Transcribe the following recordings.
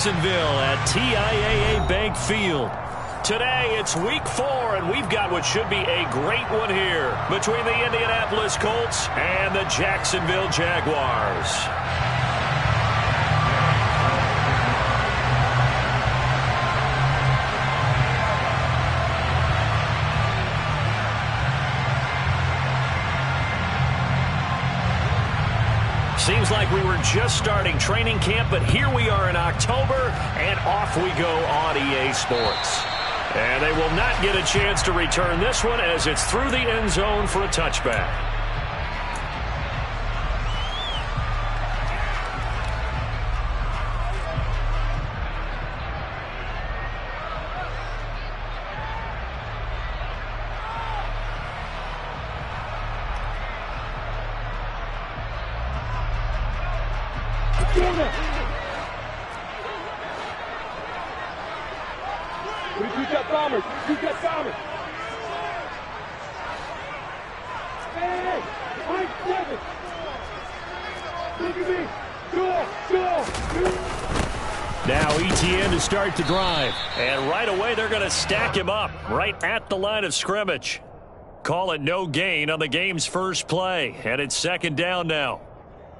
Jacksonville at TIAA Bank Field. Today it's week 4, and we've got what should be a great one here between the Indianapolis Colts and the Jacksonville Jaguars. Seems like we were just starting training camp, but here we are in October, and off we go on EA Sports. And they will not get a chance to return this one as it's through the end zone for a touchback. Now ETN to start the drive. And right away they're going to stack him up right at the line of scrimmage. Call it no gain on the game's first play. And it's second down now.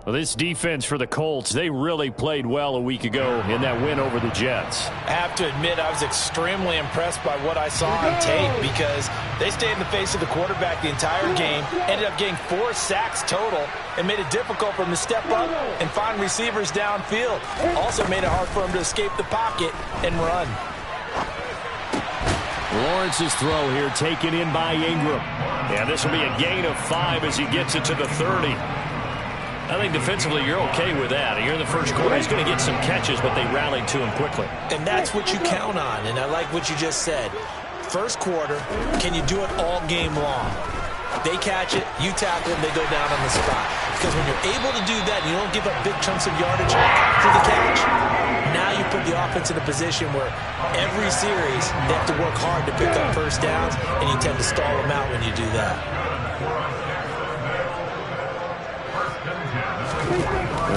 Well, this defense for the Colts, they really played well a week ago in that win over the Jets. I have to admit, I was extremely impressed by what I saw on tape because they stayed in the face of the quarterback the entire game, ended up getting 4 sacks total, and made it difficult for him to step up and find receivers downfield. Also made it hard for him to escape the pocket and run. Lawrence's throw here taken in by Ingram. Yeah, this will be a gain of 5 as he gets it to the 30. I think defensively you're okay with that. You're in the first quarter. He's going to get some catches, but they rallied to him quickly. And that's what you count on, and I like what you just said. First quarter, can you do it all game long? They catch it, you tackle them, they go down on the spot. Because when you're able to do that, you don't give up big chunks of yardage after the catch. Now you put the offense in a position where every series they have to work hard to pick up first downs, and you tend to stall them out when you do that.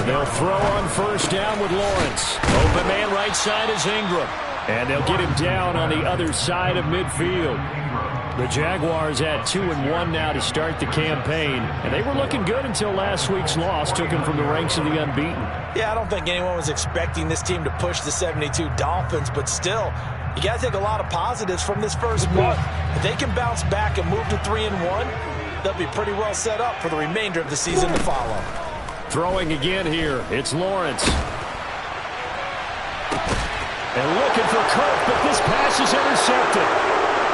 They'll throw on first down with Lawrence. Open man right side is Ingram. And they'll get him down on the other side of midfield. The Jaguars at 2-1 now to start the campaign. And they were looking good until last week's loss took them from the ranks of the unbeaten. Yeah, I don't think anyone was expecting this team to push the 72 Dolphins, but still, you got to take a lot of positives from this first month. If they can bounce back and move to 3-1, they'll be pretty well set up for the remainder of the season to follow. Throwing again here, it's Lawrence. And looking for Kirk, but this pass is intercepted.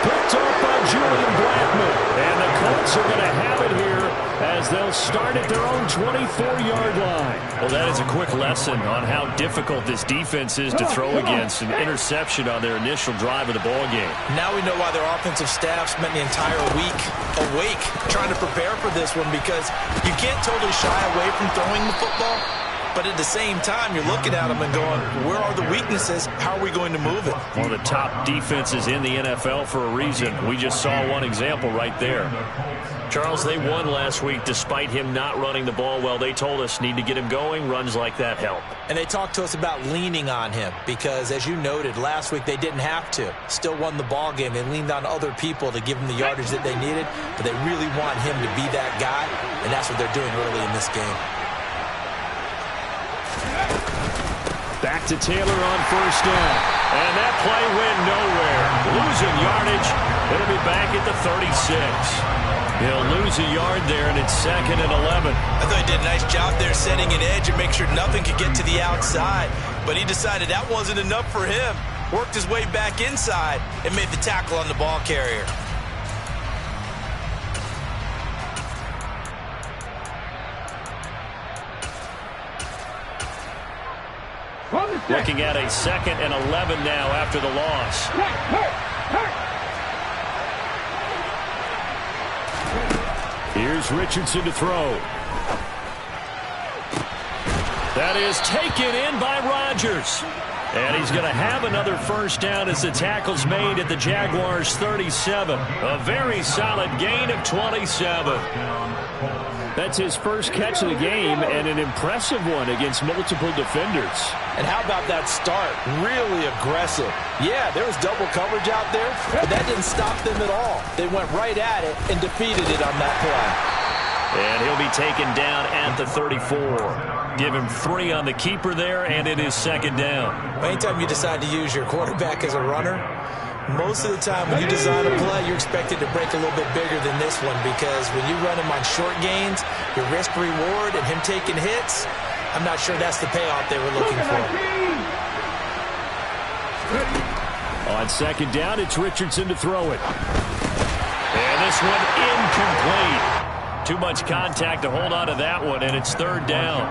Picked off by Julian Blackman. And the Colts are going to have it here as they'll start at their own 24-yard line. Well, that is a quick lesson on how difficult this defense is to throw against. An interception on their initial drive of the ballgame. Now we know why their offensive staff spent the entire week awake trying to prepare for this one, because you can't totally shy away from throwing the football. But at the same time, you're looking at them and going, where are the weaknesses? How are we going to move it? One of the top defenses in the NFL for a reason. We just saw one example right there. Charles, they won last week despite him not running the ball well. They told us need to get him going. Runs like that help. And they talked to us about leaning on him because, as you noted, last week they didn't have to. Still won the ball game. They leaned on other people to give them the yardage that they needed, but they really want him to be that guy, and that's what they're doing early in this game. Back to Taylor on first down. And that play went nowhere. Losing yardage. It'll be back at the 36. He'll lose a yard there, and it's 2nd and 11. I thought he did a nice job there setting an edge and make sure nothing could get to the outside. But he decided that wasn't enough for him. Worked his way back inside and made the tackle on the ball carrier. Looking at a 2nd and 11 now after the loss. Here's Richardson to throw. That is taken in by Rodgers. And he's going to have another first down as the tackle's made at the Jaguars' 37. A very solid gain of 27. That's his first catch of the game, and an impressive one against multiple defenders. And how about that start? Really aggressive. Yeah, there was double coverage out there, but that didn't stop them at all. They went right at it and defeated it on that play. And he'll be taken down at the 34. Give him 3 on the keeper there, and it is second down. Anytime you decide to use your quarterback as a runner, most of the time when you design a play, you're expected to break a little bit bigger than this one, because when you run him on short gains, your risk-reward and him taking hits, I'm not sure that's the payoff they were looking for. On second down, it's Richardson to throw it. And this one incomplete. Too much contact to hold on to that one, and it's third down.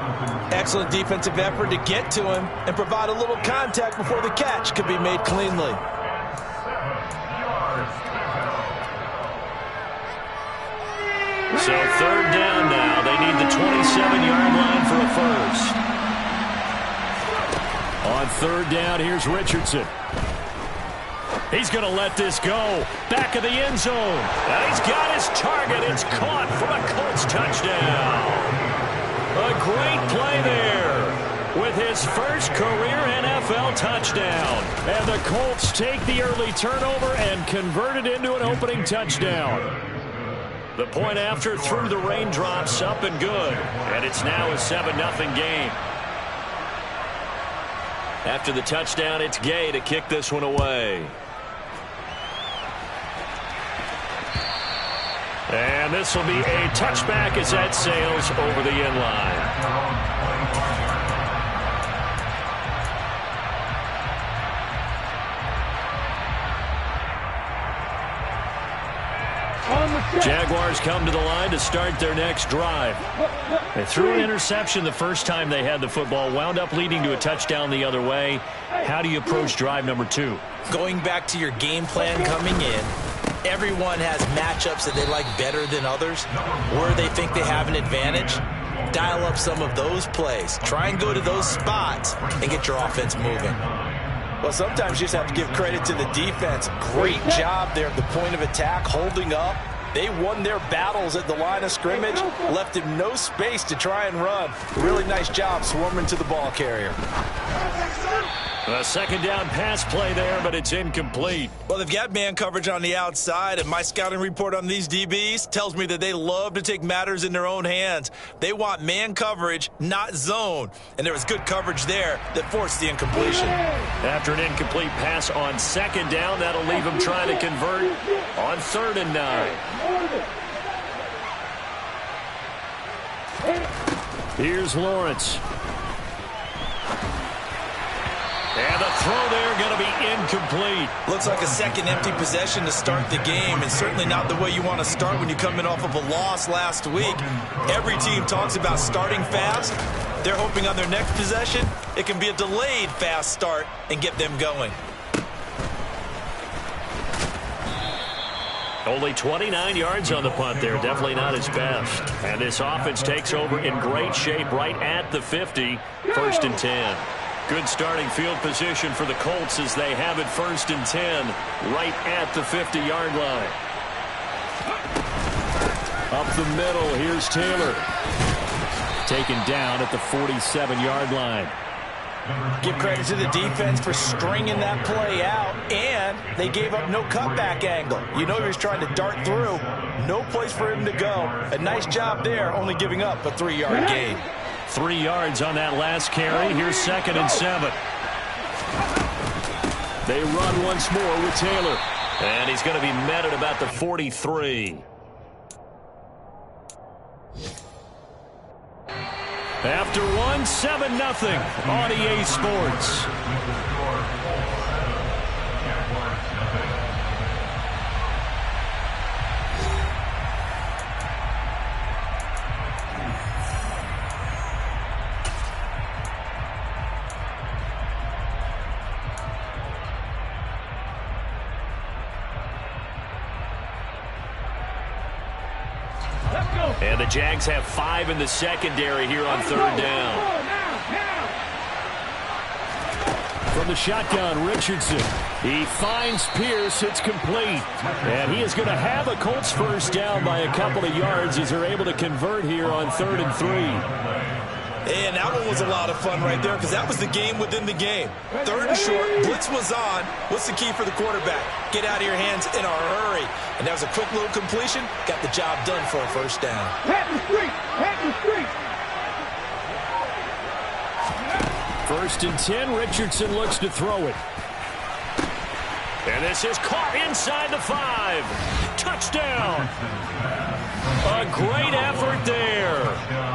Excellent defensive effort to get to him and provide a little contact before the catch could be made cleanly. So third down now. They need the 27-yard line for a first. On third down, here's Richardson. He's going to let this go. Back of the end zone. And he's got his target. It's caught for a Colts touchdown. A great play there with his first career NFL touchdown. And the Colts take the early turnover and convert it into an opening touchdown. The point after through the raindrops, up and good. And it's now a 7-0 game. After the touchdown, it's Gay to kick this one away. And this will be a touchback as that sails over the end line. Jaguars come to the line to start their next drive. They threw an interception the first time they had the football, wound up leading to a touchdown the other way. How do you approach drive number 2? Going back to your game plan coming in, everyone has matchups that they like better than others, where they think they have an advantage. Dial up some of those plays. Try and go to those spots and get your offense moving. Well, sometimes you just have to give credit to the defense. Great job there at the point of attack, holding up. They won their battles at the line of scrimmage, left him no space to try and run. Really nice job swarming to the ball carrier. A second down pass play there, but it's incomplete. Well, they've got man coverage on the outside, and my scouting report on these DBs tells me that they love to take matters in their own hands. They want man coverage, not zone. And there was good coverage there that forced the incompletion. After an incomplete pass on second down, that'll leave them trying to convert on 3rd and 9. Here's Lawrence. And the throw there going to be incomplete. Looks like a second empty possession to start the game, and certainly not the way you want to start when you come in off of a loss last week. Every team talks about starting fast. They're hoping on their next possession it can be a delayed fast start and get them going. Only 29 yards on the punt there. Definitely not his best. And this offense takes over in great shape right at the 50. 1st and 10. Good starting field position for the Colts as they have it 1st and 10 right at the 50-yard line. Up the middle, here's Taylor. Taken down at the 47-yard line. Give credit to the defense for stringing that play out, and they gave up no cutback angle. You know he was trying to dart through. No place for him to go. A nice job there, only giving up a 3-yard gain. 3 yards on that last carry. Here's 2nd and 7. They run once more with Taylor. And he's going to be met at about the 43. After one, 7-0 on EA Sports. And the Jags have 5 in the secondary here on 3rd down. From the shotgun, Richardson. He finds Pierce. It's complete. And he is going to have a Colts first down by a couple of yards as they're able to convert here on 3rd and 3. And that one was a lot of fun right there because that was the game within the game. 3rd and short, blitz was on. What's the key for the quarterback? Get out of your hands in a hurry. And that was a quick little completion. Got the job done for a first down. Head the street! Head the street! 1st and 10, Richardson looks to throw it. And this is caught inside the 5. Touchdown! A great effort there.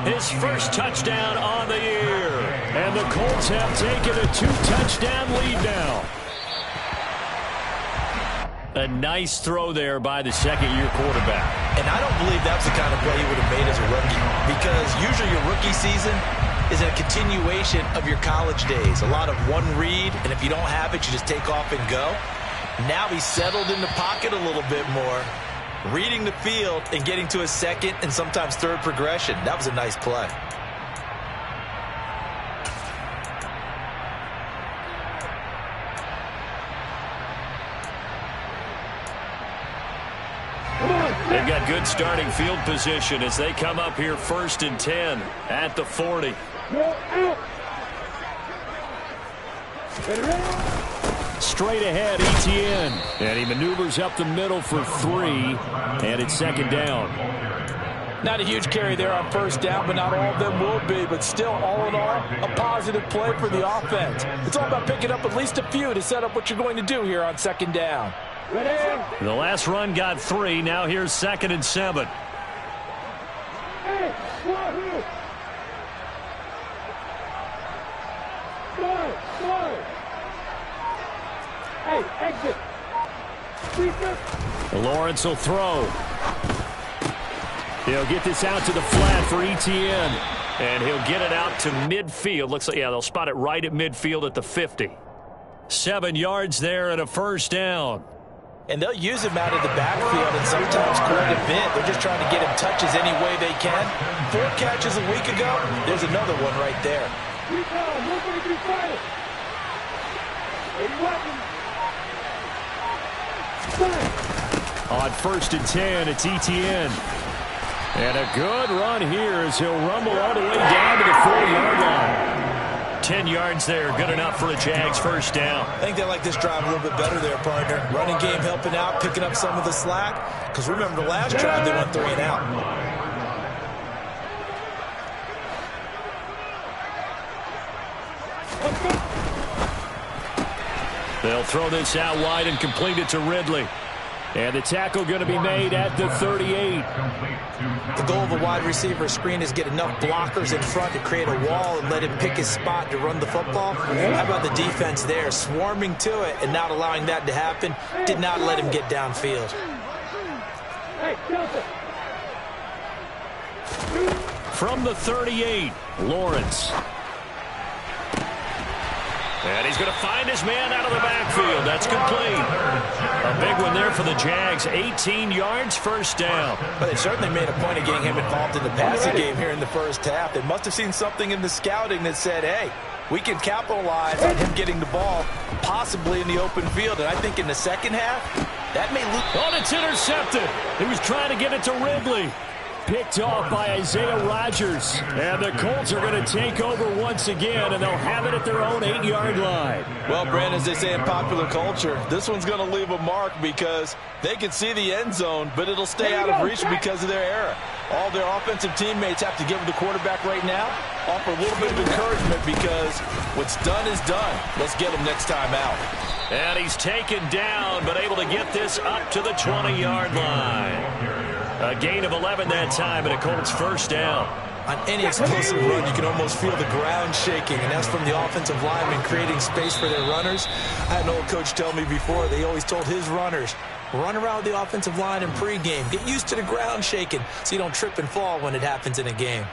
His first touchdown on the year. And the Colts have taken a 2-touchdown lead now. A nice throw there by the second-year quarterback. And I don't believe that's the kind of play he would have made as a rookie. Because usually your rookie season is a continuation of your college days. A lot of one read, and if you don't have it, you just take off and go. Now he's settled in the pocket a little bit more, reading the field and getting to a second and sometimes third progression. That was a nice play. They've got good starting field position as they come up here 1st and 10 at the 40. Straight ahead, Etienne. And he maneuvers up the middle for 3, and it's 2nd down. Not a huge carry there on 1st down, but not all of them will be. But still, all in all, a positive play for the offense. It's all about picking up at least a few to set up what you're going to do here on 2nd down. The last run got 3. Now here's 2nd and 7. Exit. Lawrence will throw. He'll get this out to the flat for Etienne. And he'll get it out to midfield. Looks like, yeah, they'll spot it right at midfield at the 50. 7 yards there and a 1st down. And they'll use him out of the backfield and sometimes quite a bit. They're just trying to get him touches any way they can. 4 catches a week ago. There's another one right there. On 1st and 10, it's Etienne. And a good run here as he'll rumble all the way down to the 4-yard line. 10 yards there, good enough for a Jags 1st down. I think they like this drive a little bit better there, partner. Running game helping out, picking up some of the slack. Because remember, the last drive, they went 3 and out. They'll throw this out wide and complete it to Ridley. And the tackle going to be made at the 38. The goal of a wide receiver screen is get enough blockers in front to create a wall and let him pick his spot to run the football. How about the defense there, swarming to it and not allowing that to happen? Did not let him get downfield. From the 38, Lawrence. And he's going to find his man out of the backfield. That's complete. A big one there for the Jags. 18 yards, 1st down. But they certainly made a point of getting him involved in the passing game here in the 1st half. They must have seen something in the scouting that said, hey, we can capitalize on him getting the ball possibly in the open field. And I think in the 2nd half, that may lose. Oh, it's intercepted. He was trying to get it to Ridley. Picked off by Isaiah Rodgers. And the Colts are going to take over once again, and they'll have it at their own 8-yard line. Well, Brandon, as they say in popular culture, this one's going to leave a mark because they can see the end zone, but it'll stay out of reach because of their error. All their offensive teammates have to give the quarterback right now, offer a little bit of encouragement because what's done is done. Let's get him next time out. And he's taken down, but able to get this up to the 20-yard line. A gain of 11 that time, and a Colts 1st down. On any explosive run, you can almost feel the ground shaking, and that's from the offensive linemen creating space for their runners. I had an old coach tell me before, they always told his runners, run around the offensive line in pregame. Get used to the ground shaking so you don't trip and fall when it happens in a game.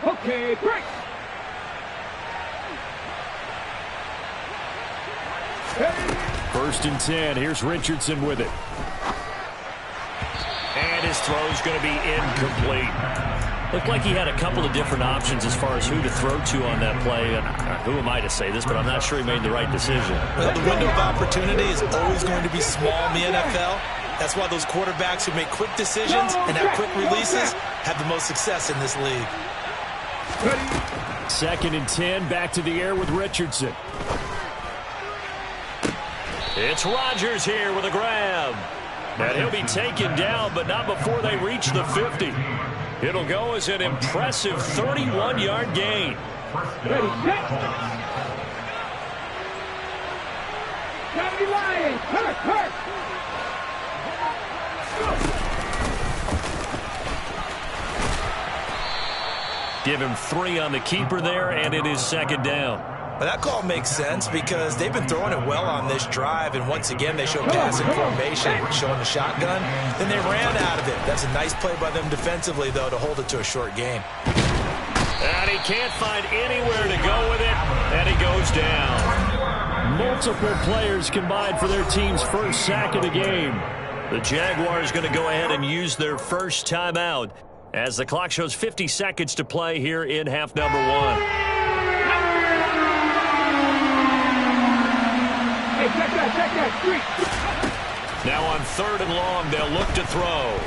Okay, break. 1st and 10. Here's Richardson with it. And his throw's going to be incomplete. Looked like he had a couple of different options as far as who to throw to on that play. And who am I to say this, but I'm not sure he made the right decision. Well, the window of opportunity is always going to be small in the NFL. That's why those quarterbacks who make quick decisions and have quick releases have the most success in this league. Ready. 2nd and 10, back to the air with Richardson. It's Rodgers here with a grab. And he'll be taken down, but not before they reach the 50. It'll go as an impressive 31-yard gain. Ready, set. Johnny Lions, hurt. Give him 3 on the keeper there, and it is 2nd down. Well, that call makes sense because they've been throwing it well on this drive, and once again they show passing formation, showing the shotgun. Then they ran out of it. That's a nice play by them defensively, though, to hold it to a short game. And he can't find anywhere to go with it, and he goes down. Multiple players combined for their team's first sack of the game. The Jaguars going to go ahead and use their first timeout as the clock shows 50 seconds to play here in half number 1. Now on 3rd and long, they'll look to throw.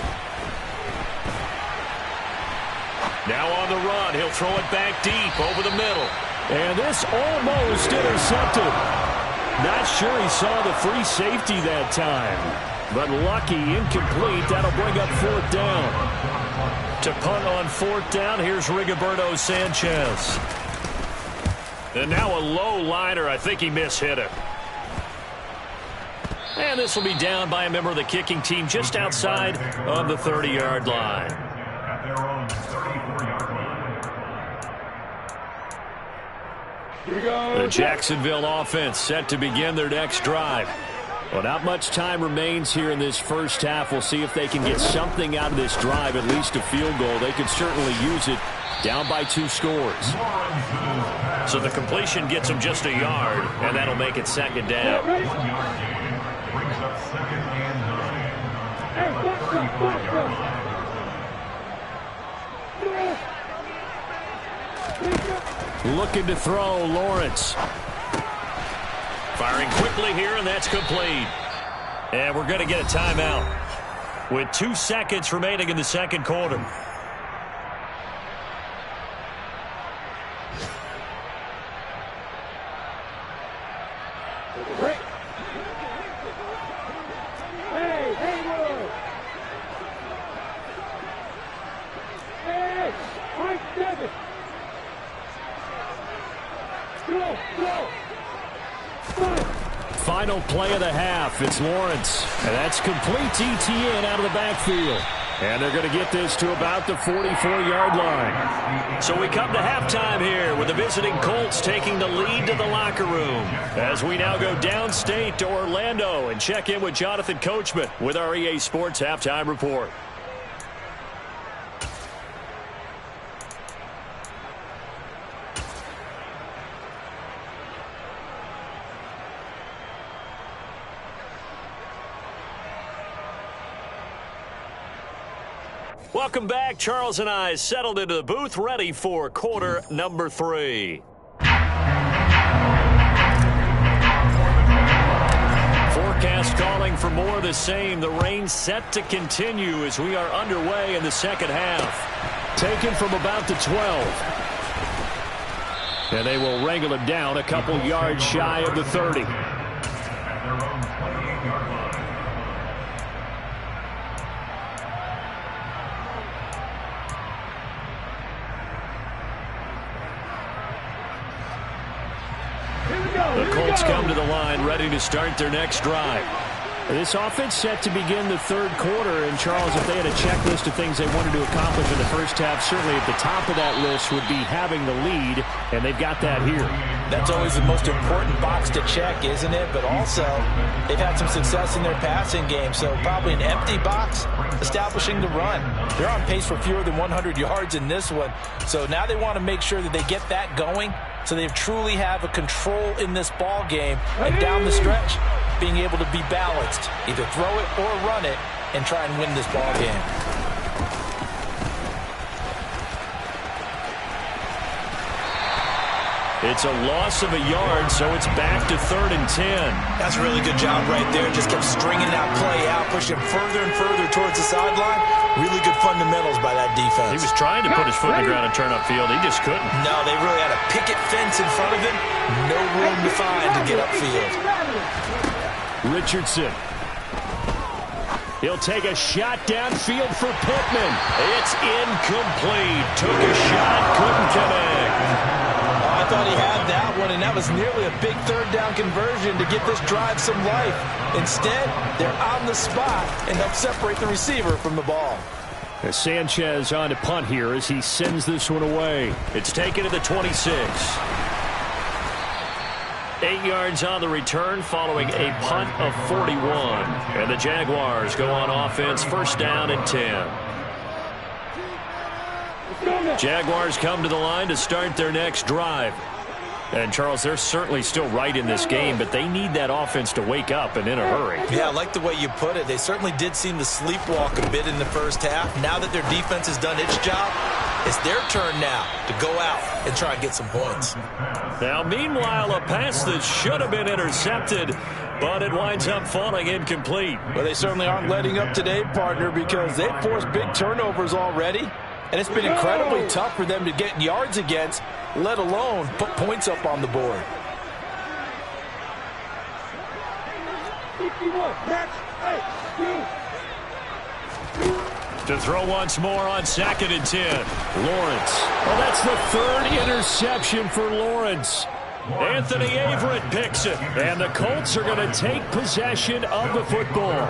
Now on the run, he'll throw it back deep over the middle. And this almost intercepted. Not sure he saw the free safety that time. But lucky, incomplete. That'll bring up 4th down. To punt on 4th down, here's Rigoberto Sanchez. And now a low liner. I think he mishit it. And this will be down by a member of the kicking team just outside of the 30-yard line. The Jacksonville offense set to begin their next drive. Well, not much time remains here in this first half. We'll see if they can get something out of this drive, at least a field goal. They could certainly use it down by 2 scores. So the completion gets them just a yard, and that'll make it 2nd down. Looking to throw, Lawrence. Firing quickly here, and that's complete. And we're going to get a timeout with 2 seconds remaining in the 2nd quarter. Final play of the half. It's Lawrence. And that's complete ETN out of the backfield. And they're going to get this to about the 44-yard line. So we come to halftime here with the visiting Colts taking the lead to the locker room. As we now go downstate to Orlando and check in with Jonathan Coachman with our EA Sports Halftime Report. Welcome back. Charles and I settled into the booth, ready for quarter number 3. Forecast calling for more of the same. The rain set to continue as we are underway in the 2nd half. Taken from about the 12. And they will wrangle it down a couple yards shy of the 30. The Colts come to the line ready to start their next drive. This offense set to begin the 3rd quarter. And, Charles, if they had a checklist of things they wanted to accomplish in the first half, certainly at the top of that list would be having the lead, and they've got that here. That's always the most important box to check, isn't it? But also, they've had some success in their passing game, so probably an empty box establishing the run. They're on pace for fewer than 100 yards in this one, so now they want to make sure that they get that going so they truly have a control in this ball game, and down the stretch, being able to be balanced, either throw it or run it, and try and win this ball game. It's a loss of a yard, so it's back to 3rd and 10. That's a really good job right there. Just kept stringing that play out, pushing further and further towards the sideline. Really good fundamentals by that defense. He was trying to put his foot in the ground and turn upfield. He just couldn't. No, they really had a picket fence in front of him. No room to find to get upfield. Richardson. He'll take a shot downfield for Pittman. It's incomplete. Took a shot, couldn't connect. I thought he had that one, and that was nearly a big 3rd down conversion to give this drive some life. Instead, they're on the spot and help separate the receiver from the ball. As Sanchez on to punt here as he sends this one away. It's taken to the 26. 8 yards on the return following a punt of 41. And the Jaguars go on offense, 1st down and 10. Jaguars come to the line to start their next drive. And, Charles, they're certainly still right in this game, but they need that offense to wake up and in a hurry. Yeah, I like the way you put it. They certainly did seem to sleepwalk a bit in the first half. Now that their defense has done its job, it's their turn now to go out and try and get some points. Now, meanwhile, a pass that should have been intercepted, but it winds up falling incomplete. Well, they certainly aren't letting up today, partner, because they've forced big turnovers already. And it's been incredibly tough for them to get yards against, let alone put points up on the board. To throw once more on 2nd and 10. Lawrence. Oh, that's the 3rd interception for Lawrence. Anthony Averett picks it. And the Colts are going to take possession of the football.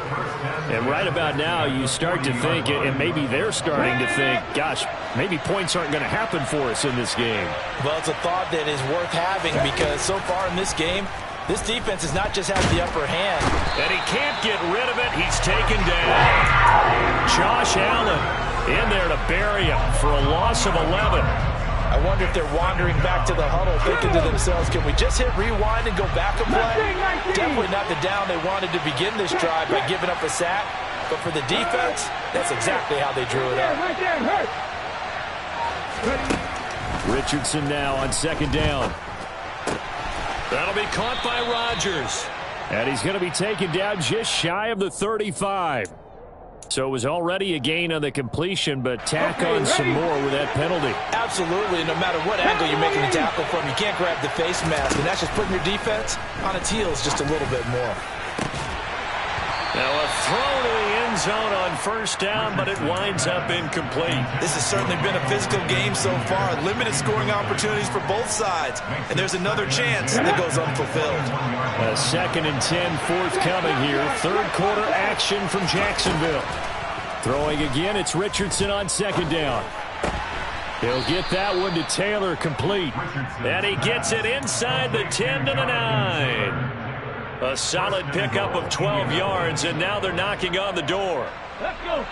And right about now, you start to think, and maybe they're starting to think, gosh, maybe points aren't going to happen for us in this game. Well, it's a thought that is worth having because so far in this game, this defense has not just had the upper hand. And he can't get rid of it. He's taken down. Josh Allen in there to bury him for a loss of 11. I wonder if they're wandering back to the huddle thinking to themselves, can we just hit rewind and go back a play? Definitely not the down they wanted to begin this drive by giving up a sack. But for the defense, that's exactly how they drew it up. Richardson now on 2nd down. That'll be caught by Rodgers. And he's going to be taken down just shy of the 35. So it was already a gain on the completion, but tack on some more with that penalty. Absolutely. No matter what angle you're making the tackle from, you can't grab the face mask. And that's just putting your defense on its heels just a little bit more. Now a throw to the end zone on 1st down, but it winds up incomplete. This has certainly been a physical game so far. Limited scoring opportunities for both sides. And there's another chance that goes unfulfilled. A 2nd and 10 forthcoming here. 3rd quarter action from Jacksonville. Throwing again, it's Richardson on 2nd down. He'll get that one to Taylor complete. And he gets it inside the 10 to the 9. A solid pickup of 12 yards, and now they're knocking on the door. Let's go.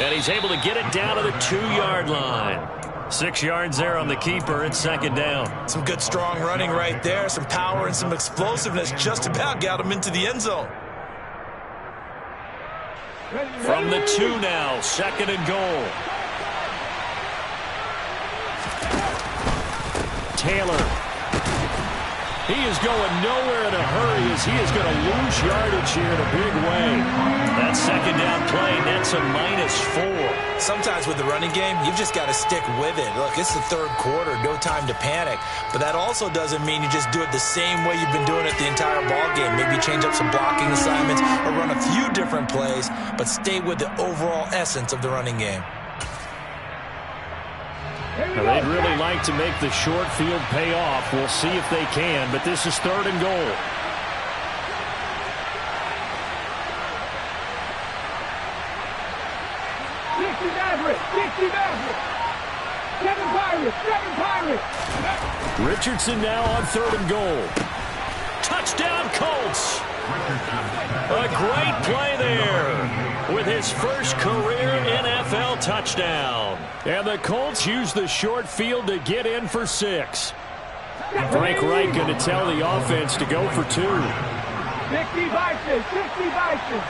And he's able to get it down to the 2-yard line. 6 yards there on the keeper. It's 2nd down. Some good strong running right there. Some power and some explosiveness just about got him into the end zone. From the 2 now, 2nd and goal. Taylor. He is going nowhere in a hurry as he is going to lose yardage here in a big way. That 2nd down play nets a -4. Sometimes with the running game, you've just got to stick with it. Look, it's the 3rd quarter, no time to panic. But that also doesn't mean you just do it the same way you've been doing it the entire ball game. Maybe change up some blocking assignments or run a few different plays, but stay with the overall essence of the running game. Now, they'd really like to make the short field pay off. We'll see if they can, but this is 3rd and goal. Richardson now on 3rd and goal. Touchdown, Colts. A great play there with his first career NFL touchdown. And the Colts use the short field to get in for 6. Frank Reich going to tell the offense to go for 2. 60 Vikings, 60 Vikings.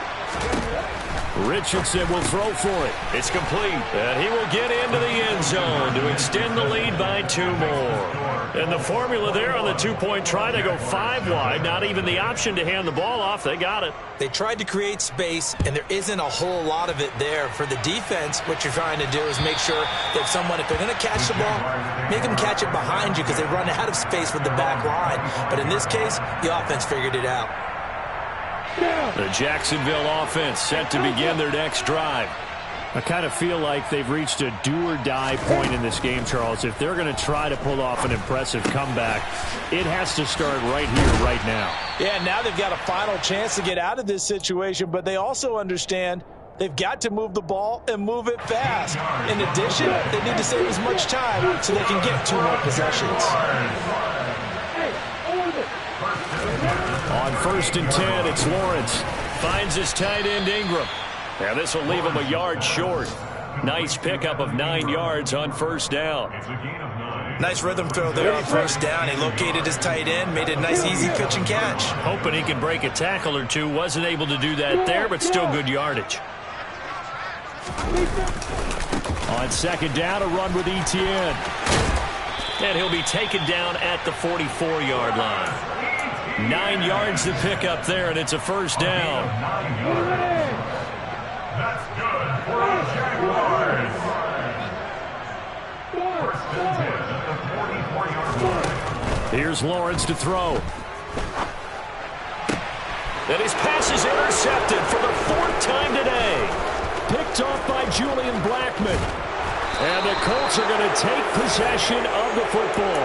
Richardson will throw for it. It's complete. And he will get into the end zone to extend the lead by 2 more. And the formula there on the 2-point try, they go 5 wide. Not even the option to hand the ball off. They got it. They tried to create space, and there isn't a whole lot of it there. For the defense, what you're trying to do is make sure that if they're going to catch the ball, make them catch it behind you because they run out of space with the back line. But in this case, the offense figured it out. The Jacksonville offense set to begin their next drive. I kind of feel like they've reached a do-or-die point in this game, Charles. If they're going to try to pull off an impressive comeback, it has to start right here, right now. Yeah, now they've got a final chance to get out of this situation, but they also understand they've got to move the ball and move it fast. In addition, they need to save as much time so they can get 2 more possessions. On 1st and 10, it's Lawrence. Finds his tight end Ingram. And this will leave him a yard short. Nice pickup of 9 yards on 1st down. Nice rhythm throw there on 1st down. He located his tight end, made a nice easy pitch and catch. Hoping he could break a tackle or two. Wasn't able to do that there, but still good yardage. On 2nd down, a run with Etienne. And he'll be taken down at the 44-yard line. 9 yards to pick up there, and it's a 1st down. That's good for the Jaguars. 1st and 10 at the 44-yard line. Here's Lawrence to throw. And his pass is intercepted for the 4th time today. Picked off by Julian Blackmon. And the Colts are going to take possession of the football.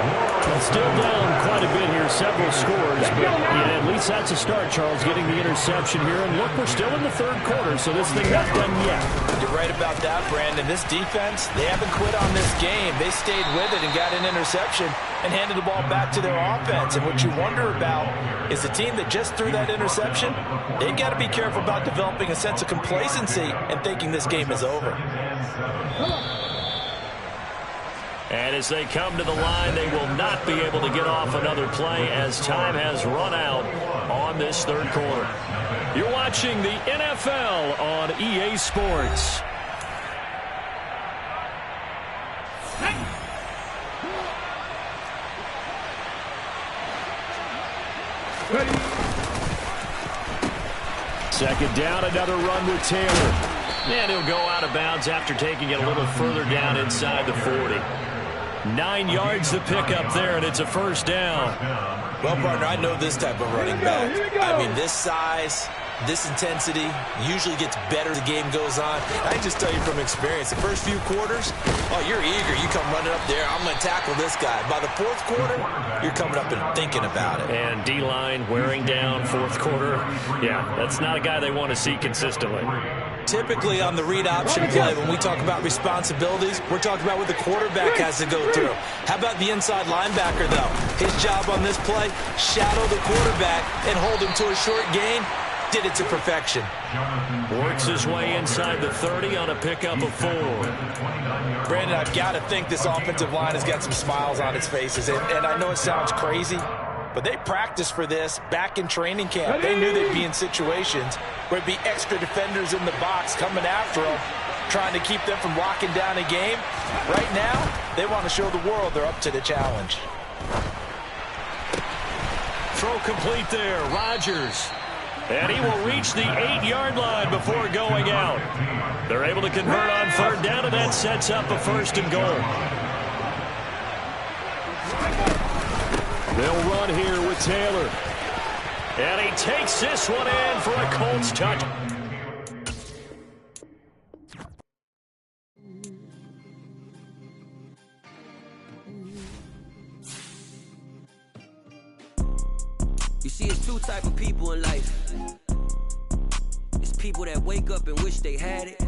Still down quite a bit here, several scores. But yeah, at least that's a start, Charles, getting the interception here. And look, we're still in the 3rd quarter, so this thing not done yet. You're right about that, Brandon. This defense, they haven't quit on this game. They stayed with it and got an interception and handed the ball back to their offense. And what you wonder about is the team that just threw that interception, they've got to be careful about developing a sense of complacency and thinking this game is over. And as they come to the line, they will not be able to get off another play as time has run out on this 3rd quarter. You're watching the NFL on EA Sports. Second down, another run with Taylor. And he'll go out of bounds after taking it a little further down inside the 40. 9 yards to pick up there, and it's a 1st down. Well, partner, I know this type of running back. I mean, this size, this intensity usually gets better as the game goes on. I can just tell you from experience, the first few quarters, oh, you're eager. You come running up there, I'm going to tackle this guy. By the 4th quarter, you're coming up and thinking about it. And D-line wearing down 4th quarter. Yeah, that's not a guy they want to see consistently. Typically on the read option play, when we talk about responsibilities, we're talking about what the quarterback has to go through. How about the inside linebacker, though? His job on this play, shadow the quarterback and hold him to a short gain. Did it to perfection. Works his way inside the 30 on a pickup of 4. Brandon, I've got to think this offensive line has got some smiles on its faces. And I know it sounds crazy, but they practiced for this back in training camp. They knew they'd be in situations where it'd be extra defenders in the box coming after them, trying to keep them from locking down a game. Right now, they want to show the world they're up to the challenge. Throw complete there, Rodgers. And he will reach the 8-yard line before going out. They're able to convert on 3rd down, and that sets up a 1st and goal. They'll run here with Taylor. And he takes this one in for a Colts touch. You see, it's 2 types of people in life. It's people that wake up and wish they had it.